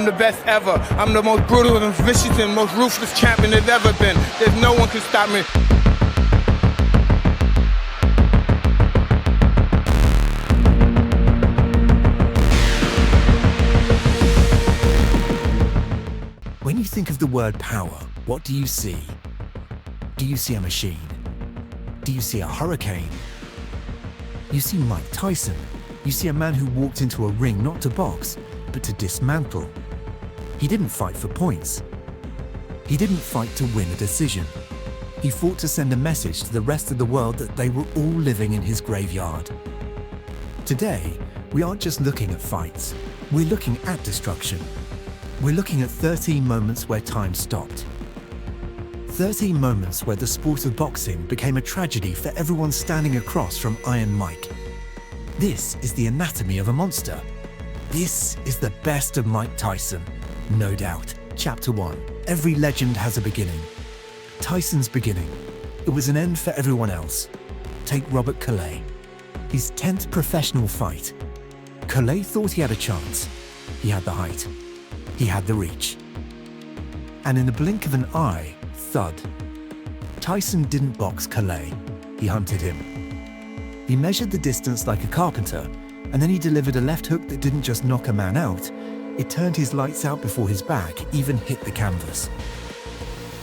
I'm the best ever. I'm the most brutal and vicious and most ruthless champion there's ever been. There's no one can stop me. When you think of the word power, what do you see? Do you see a machine? Do you see a hurricane? You see Mike Tyson. You see a man who walked into a ring not to box, but to dismantle. He didn't fight for points. He didn't fight to win a decision. He fought to send a message to the rest of the world that they were all living in his graveyard. Today, we aren't just looking at fights. We're looking at destruction. We're looking at 13 moments where time stopped. 13 moments where the sport of boxing became a tragedy for everyone standing across from Iron Mike. This is the anatomy of a monster. This is the best of Mike Tyson, no doubt. Chapter 1. Every legend has a beginning. Tyson's beginning. It was an end for everyone else. Take Robert Calais. His 10th professional fight. Calais thought he had a chance. He had the height. He had the reach. And in the blink of an eye, thud. Tyson didn't box Calais. He hunted him. He measured the distance like a carpenter, and then he delivered a left hook that didn't just knock a man out, it turned his lights out before his back even hit the canvas.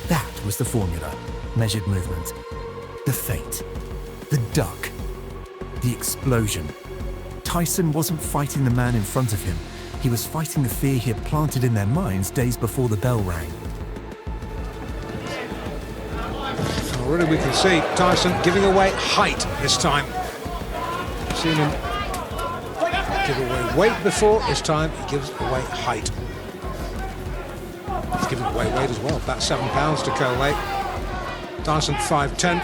That was the formula. Measured movement. The feint. The duck. The explosion. Tyson wasn't fighting the man in front of him. He was fighting the fear he had planted in their minds days before the bell rang. Already we can see Tyson giving away height this time. Seen him give away weight before, this time he gives away height. He's giving away weight as well, about 7 pounds to Calais. Tyson 5'10",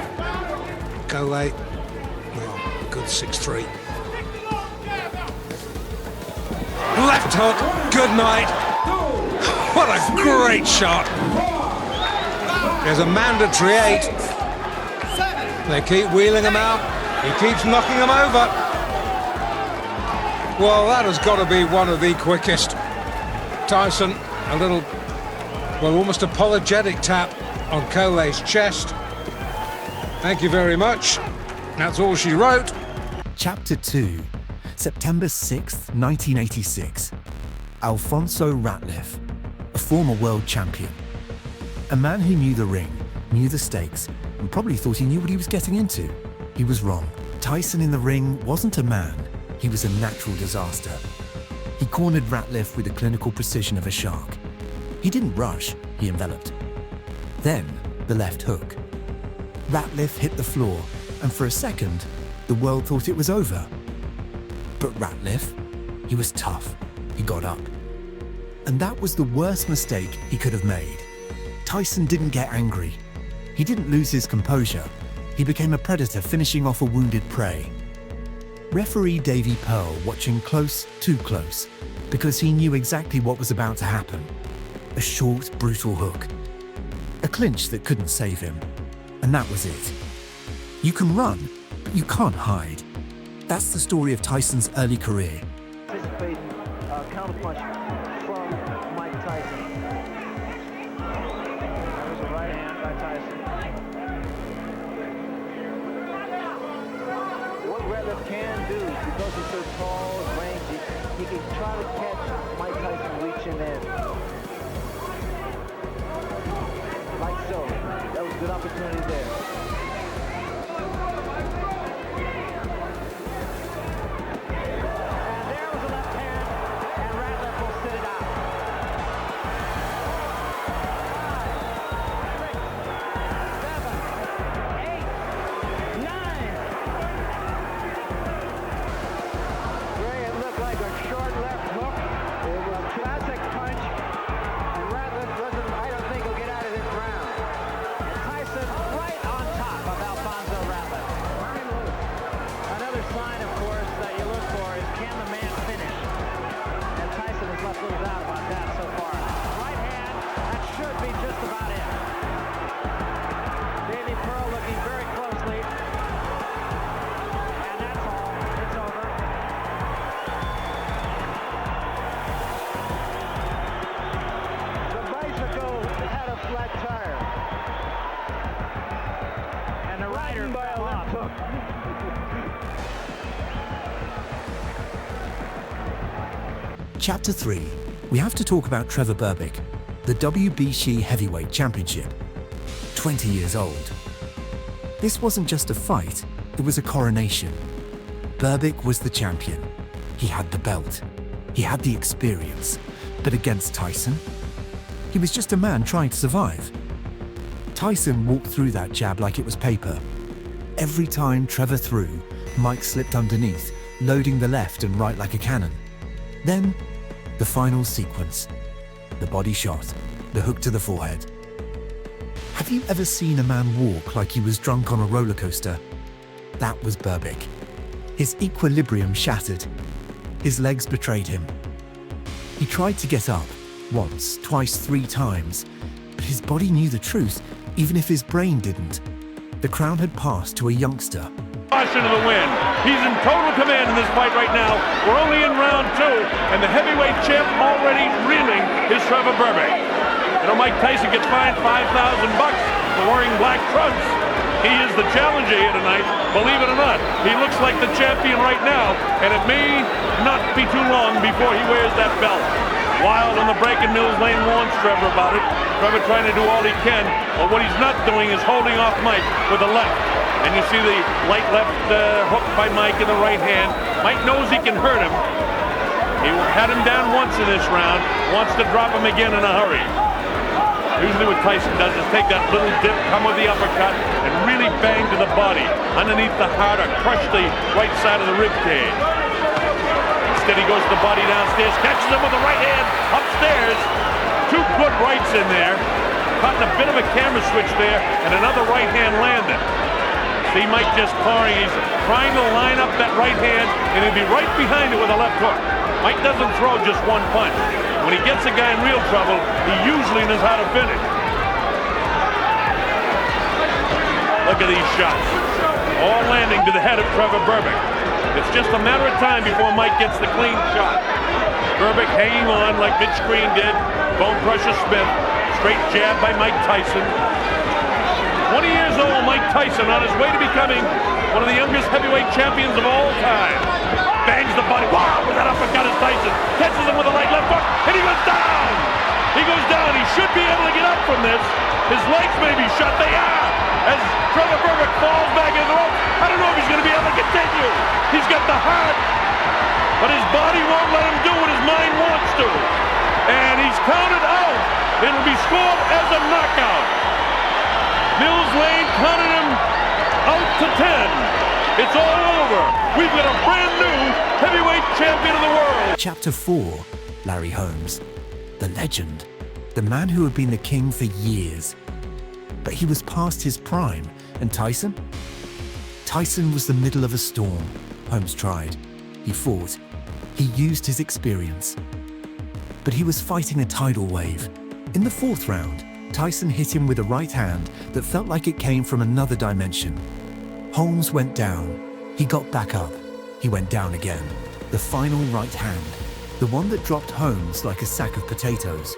Calais, well, good 6'3". Left hook, good night. What a great shot. There's a mandatory 8. They keep wheeling him out. He keeps knocking him over. Well, that has got to be one of the quickest. Tyson, a little, well, almost apologetic tap on Calais's chest. Thank you very much. That's all she wrote. Chapter 2. September 6th, 1986. Alfonso Ratliff, a former world champion. A man who knew the ring, knew the stakes, and probably thought he knew what he was getting into. He was wrong. Tyson in the ring wasn't a man, he was a natural disaster. He cornered Ratliff with the clinical precision of a shark. He didn't rush, he enveloped. Then, the left hook. Ratliff hit the floor, and for a second, the world thought it was over. But Ratliff, he was tough. He got up. And that was the worst mistake he could have made. Tyson didn't get angry. He didn't lose his composure. He became a predator finishing off a wounded prey. Referee Davy Pearl watching close, too close, because he knew exactly what was about to happen. A short, brutal hook. A clinch that couldn't save him. And that was it. You can run, but you can't hide. That's the story of Tyson's early career. Anticipating a counterpunch from Mike Tyson. There's a right hand by Tyson. What Ratliff can do, because he's so tall and rangy, he can try to catch Mike Tyson reaching in. Like so. That was a good opportunity there. It looked like a short left hook. It was a classic punch Chapter 3, we have to talk about Trevor Berbick, the WBC Heavyweight Championship. 20 years old. This wasn't just a fight, it was a coronation. Berbick was the champion. He had the belt. He had the experience. But against Tyson, he was just a man trying to survive. Tyson walked through that jab like it was paper. Every time Trevor threw, Mike slipped underneath, loading the left and right like a cannon. Then, the final sequence. The body shot, the hook to the forehead. Have you ever seen a man walk like he was drunk on a roller coaster? That was Berbick. His equilibrium shattered. His legs betrayed him. He tried to get up, once, twice, 3 times, but his body knew the truth, even if his brain didn't. The crown had passed to a youngster. Caution to the win. He's in total command in this fight right now. We're only in round 2, and the heavyweight champ already reeling is Trevor Berbick. You know, Mike Tyson gets fined $5,000 for wearing black trunks. He is the challenger here tonight, believe it or not. He looks like the champion right now, and it may not be too long before he wears that belt. Wild on the break, and Mills Lane warns Trevor about it. Trevor trying to do all he can, but what he's not doing is holding off Mike with the left. And you see the light left hook by Mike in the right hand. Mike knows he can hurt him. He had him down once in this round, wants to drop him again in a hurry. Usually what Tyson does is take that little dip, come with the uppercut, and really bang to the body, underneath the heart, or crush the right side of the rib cage. Instead he goes to the body downstairs, catches him with the right hand upstairs. 2 good rights in there. Caught in a bit of a camera switch there, and another right hand landed. See Mike just clawing, he's trying to line up that right hand, and he'll be right behind it with a left hook. Mike doesn't throw just one punch. When he gets a guy in real trouble, he usually knows how to finish. Look at these shots. All landing to the head of Trevor Berbick. It's just a matter of time before Mike gets the clean shot. Berbick hanging on like Mitch Green did. Bone crusher Smith. Straight jab by Mike Tyson. 20 years old, Mike Tyson on his way to becoming one of the youngest heavyweight champions of all time. Bangs the body. Wow, with that uppercut is Tyson. Catches him with a right left hook, and he goes down. He goes down. He should be able to get up from this. His legs may be shut. They are. As Trevor Berbick falls back into the rope. I don't know if he's going to be able to continue. He's got the heart, but his body won't let him do what his mind wants to. And he's counted out. It'll be scored as a knockout. Mills Lane counted him out to 10. It's all over. We've got a brand new heavyweight champion of the world. Chapter 4, Larry Holmes. The legend. The man who had been the king for years. But he was past his prime. And Tyson? Tyson was the middle of a storm. Holmes tried. He fought. He used his experience. But he was fighting a tidal wave. In the 4th round, Tyson hit him with a right hand that felt like it came from another dimension. Holmes went down. He got back up. He went down again. The final right hand. The one that dropped Holmes like a sack of potatoes.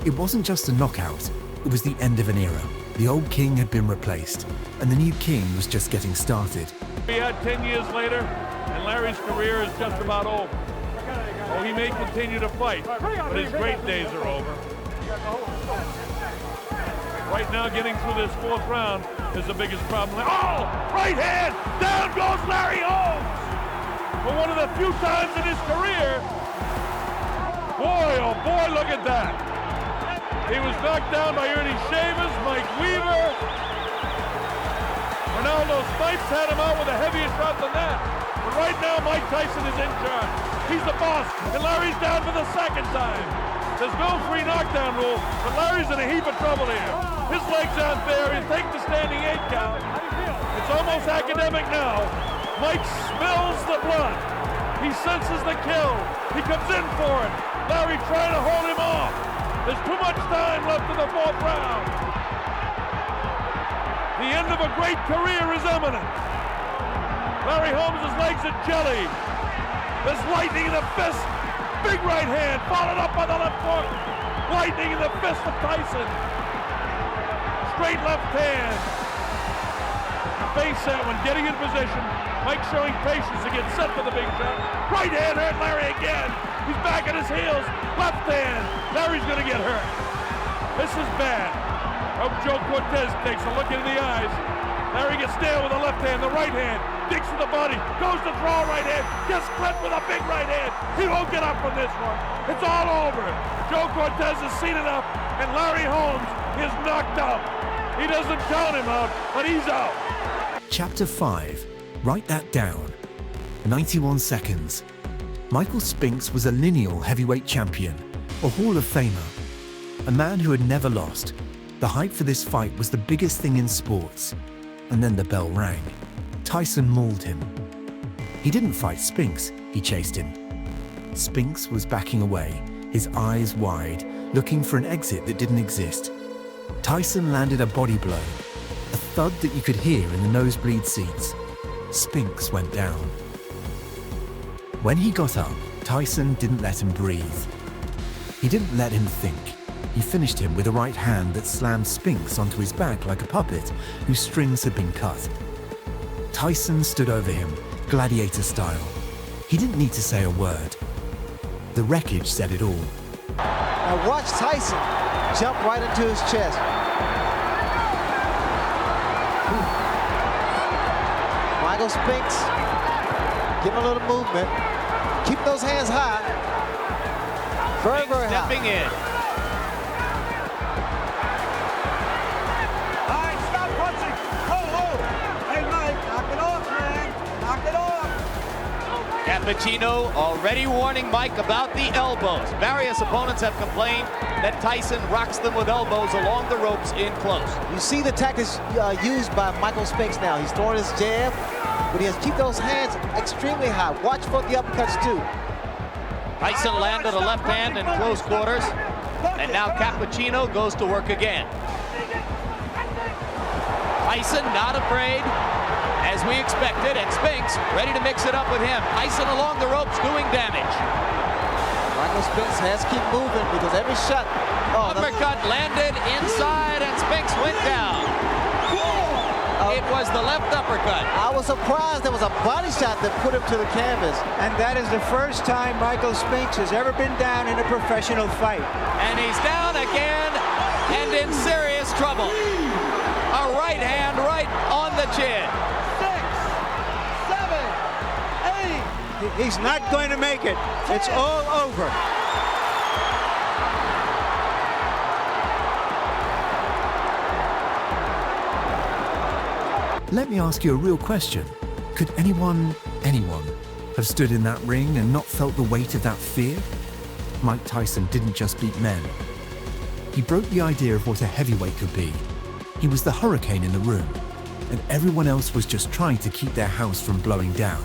It wasn't just a knockout. It was the end of an era. The old king had been replaced, and the new king was just getting started. We had 10 years later, and Larry's career is just about over. Oh, he may continue to fight, but his great days are over. Right now, getting through this 4th round is the biggest problem. Oh, right hand! Down goes Larry Holmes! For one of the few times in his career. Boy, oh boy, look at that. He was knocked down by Ernie Shavers, Mike Weaver. Ronaldo Snipes had him out with a heavier shot than that. But right now, Mike Tyson is in charge. He's the boss, and Larry's down for the 2nd time. There's no free knockdown rule, but Larry's in a heap of trouble here. His legs aren't there. He'll take the standing 8 count. It's almost academic now. Mike smells the blood. He senses the kill. He comes in for it. Larry trying to hold him off. There's too much time left in the 4th round. The end of a great career is imminent. Larry Holmes' legs are jelly. There's lightning in the fist. Big right hand, followed up by the left hook. Lightning in the fist of Tyson. Straight left hand. Face that one, getting in position. Mike showing patience to get set for the big shot. Right hand hurt Larry again. He's back on his heels. Left hand. Larry's going to get hurt. This is bad. Hope Joe Cortez takes a look into the eyes. Larry gets nailed with the left hand, the right hand. Digs to the body. Goes to throw right hand. Gets clipped with a big right hand. He won't get up from this one. It's all over. Joe Cortez has seen enough, and Larry Holmes is knocked out. He doesn't count him out, but he's out. Chapter 5. Write that down. 91 seconds. Michael Spinks was a lineal heavyweight champion, a Hall of Famer, a man who had never lost. The hype for this fight was the biggest thing in sports. And then the bell rang. Tyson mauled him. He didn't fight Spinks, he chased him. Spinks was backing away, his eyes wide, looking for an exit that didn't exist. Tyson landed a body blow, a thud that you could hear in the nosebleed seats. Spinks went down. When he got up, Tyson didn't let him breathe. He didn't let him think. He finished him with a right hand that slammed Spinks onto his back like a puppet whose strings had been cut. Tyson stood over him, gladiator style. He didn't need to say a word. The wreckage said it all. Now watch Tyson jump right into his chest. Michael Spinks, give him a little movement. Keep those hands high. Very, very high. Stepping in. All right, stop punching. Hey, Mike, knock it off, man. Knock it off. Cappuccino already warning Mike about the elbows. Various opponents have complained that Tyson rocks them with elbows along the ropes in close. You see the tactics used by Michael Spinks now. He's throwing his jab, but he has to keep those hands extremely high. Watch for the uppercuts too. Tyson landed a left hand in close quarters, and now Cappuccino goes to work again. Tyson not afraid, as we expected, and Spinks ready to mix it up with him. Tyson along the ropes doing damage. Michael Spinks has to keep moving because every shot. Uppercut landed inside, and Spinks went down. It was the left uppercut. I was surprised there was a body shot that put him to the canvas. And that is the first time Michael Spinks has ever been down in a professional fight. And he's down again and in serious trouble. A right hand right on the chin. 6, 7, 8. He's not going to make it. It's all over. Let me ask you a real question. Could anyone have stood in that ring and not felt the weight of that fear? Mike Tyson didn't just beat men. He broke the idea of what a heavyweight could be. He was the hurricane in the room, and everyone else was just trying to keep their house from blowing down.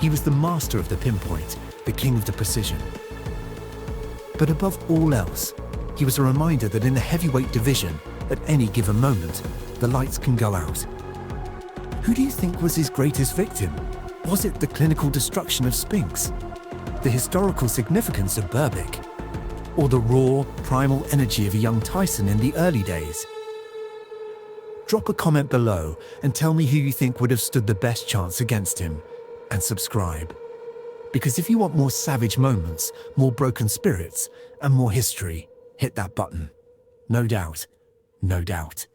He was the master of the pinpoint, the king of the precision. But above all else, he was a reminder that in the heavyweight division, at any given moment, the lights can go out. Who do you think was his greatest victim? Was it the clinical destruction of Spinks? The historical significance of Berbick? Or the raw, primal energy of a young Tyson in the early days? Drop a comment below and tell me who you think would have stood the best chance against him. And subscribe. Because if you want more savage moments, more broken spirits, and more history, hit that button. No doubt. No doubt.